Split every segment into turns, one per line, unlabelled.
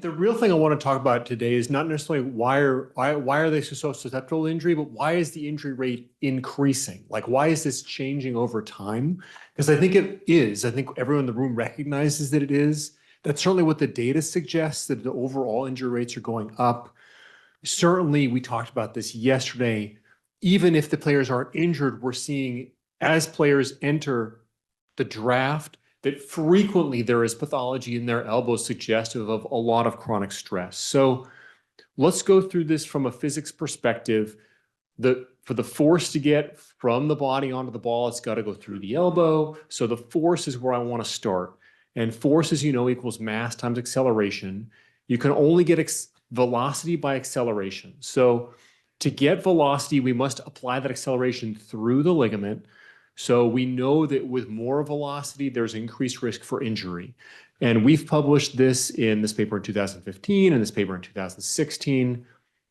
the real thing I want to talk about today is not necessarily why are they so susceptible to injury, but why is the injury rate increasing? Like, why is this changing over time? Because I think it is. I think everyone in the room recognizes that it is. That's certainly what the data suggests, that the overall injury rates are going up. Certainly, we talked about this yesterday. Even if the players aren't injured, we're seeing as players enter the draft that frequently there is pathology in their elbows suggestive of a lot of chronic stress. So let's go through this from a physics perspective. For the force to get from the body onto the ball, it's got to go through the elbow. So the force is where I want to start. And force, as you know, equals mass times acceleration. You can only get velocity by acceleration. So to get velocity, we must apply that acceleration through the ligament. So we know that with more velocity, there's increased risk for injury. And we've published this in this paper in 2015 and this paper in 2016.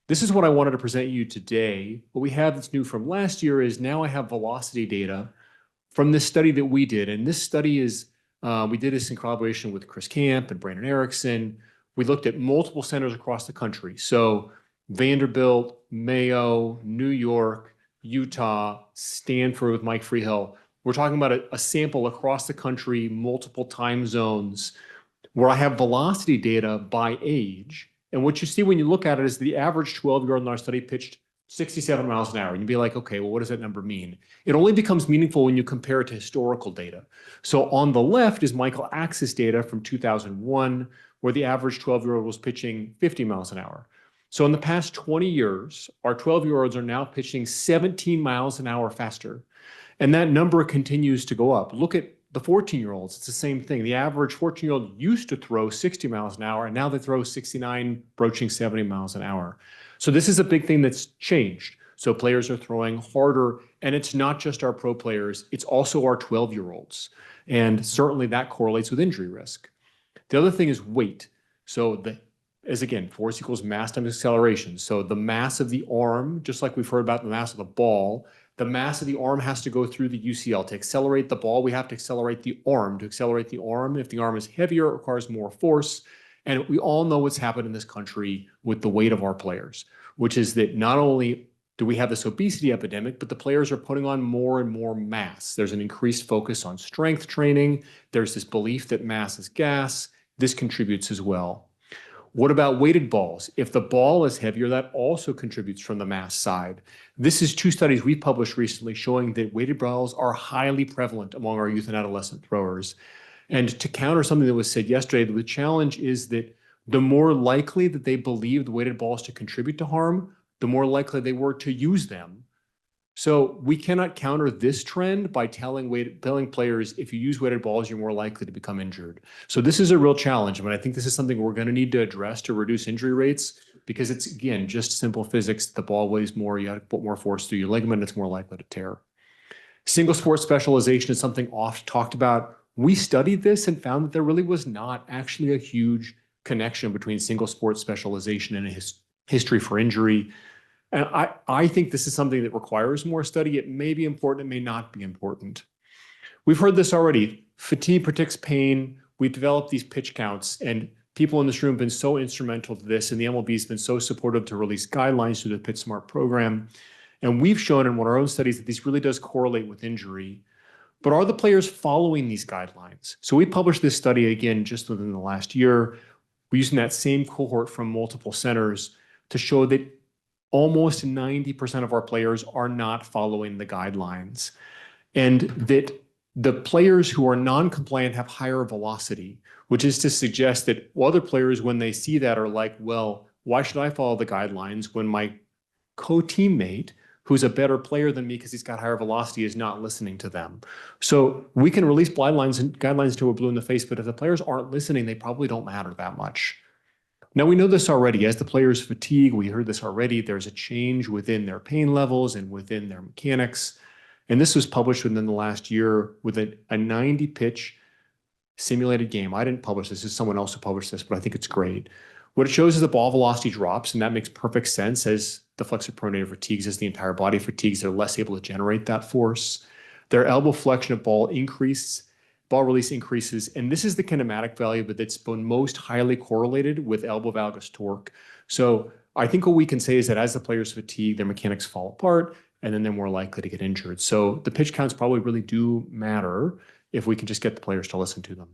This is what I wanted to present you today. What we have that's new from last year is now I have velocity data from this study that we did. And this study is, we did this in collaboration with Chris Camp and Brandon Erickson. We looked at multiple centers across the country. So Vanderbilt, Mayo, New York, Utah, Stanford with Mike Freehill. We're talking about a sample across the country, multiple time zones, where I have velocity data by age. And what you see when you look at it is the average 12-year-old in our study pitched 67 miles an hour. And you'd be like, okay, well, what does that number mean? It only becomes meaningful when you compare it to historical data. So on the left is Michael Axis data from 2001, where the average 12-year-old was pitching 50 miles an hour. So in the past 20 years, our 12-year-olds are now pitching 17 miles an hour faster. And that number continues to go up. Look at the 14-year-olds. It's the same thing. The average 14-year-old used to throw 60 miles an hour, and now they throw 69, broaching 70 miles an hour. So this is a big thing that's changed. So players are throwing harder, and it's not just our pro players. It's also our 12-year-olds. And certainly that correlates with injury risk. The other thing is weight. So again, force equals mass times acceleration. So the mass of the arm, just like we've heard about the mass of the ball, the mass of the arm has to go through the UCL. To accelerate the ball, we have to accelerate the arm. To accelerate the arm, if the arm is heavier, it requires more force. And we all know what's happened in this country with the weight of our players, which is that not only do we have this obesity epidemic, but the players are putting on more and more mass. There's an increased focus on strength training. There's this belief that mass is gas. This contributes as well. What about weighted balls? If the ball is heavier, that also contributes from the mass side. This is two studies we published recently showing that weighted balls are highly prevalent among our youth and adolescent throwers. And to counter something that was said yesterday, the challenge is that the more likely that they believed weighted balls to contribute to harm, the more likely they were to use them. So we cannot counter this trend by telling players, if you use weighted balls, you're more likely to become injured. So this is a real challenge. I mean, I think this is something we're going to need to address to reduce injury rates because it's, again, just simple physics. The ball weighs more. You got to put more force through your ligament. It's more likely to tear. Single sport specialization is something oft talked about. We studied this and found that there really was not actually a huge connection between single sport specialization and a history for injury. And I think this is something that requires more study. It may be important, it may not be important. We've heard this already. Fatigue predicts pain. We've developed these pitch counts, and people in this room have been so instrumental to this, and the MLB has been so supportive to release guidelines through the PitSmart program. And we've shown in one of our own studies that this really does correlate with injury. But are the players following these guidelines? So we published this study again just within the last year. We're using that same cohort from multiple centers to show that almost 90% of our players are not following the guidelines, and that the players who are non-compliant have higher velocity, which is to suggest that other players, when they see that, are like, well, why should I follow the guidelines when my co-teammate, who's a better player than me because he's got higher velocity, is not listening to them? So we can release guidelines until we're blue in the face, but if the players aren't listening, they probably don't matter that much. Now, we know this already. As the players fatigue, we heard this already, there's a change within their pain levels and within their mechanics. And this was published within the last year with a 90-pitch simulated game. I didn't publish this. It's someone else who published this, but I think it's great. What it shows is the ball velocity drops, and that makes perfect sense. As the flexor pronator fatigues, as the entire body fatigues, they're less able to generate that force. Their elbow flexion of ball increases. ball release increases. And this is the kinematic value, but that's been most highly correlated with elbow valgus torque. So I think what we can say is that as the players fatigue, their mechanics fall apart, and then they're more likely to get injured. So the pitch counts probably really do matter if we can just get the players to listen to them.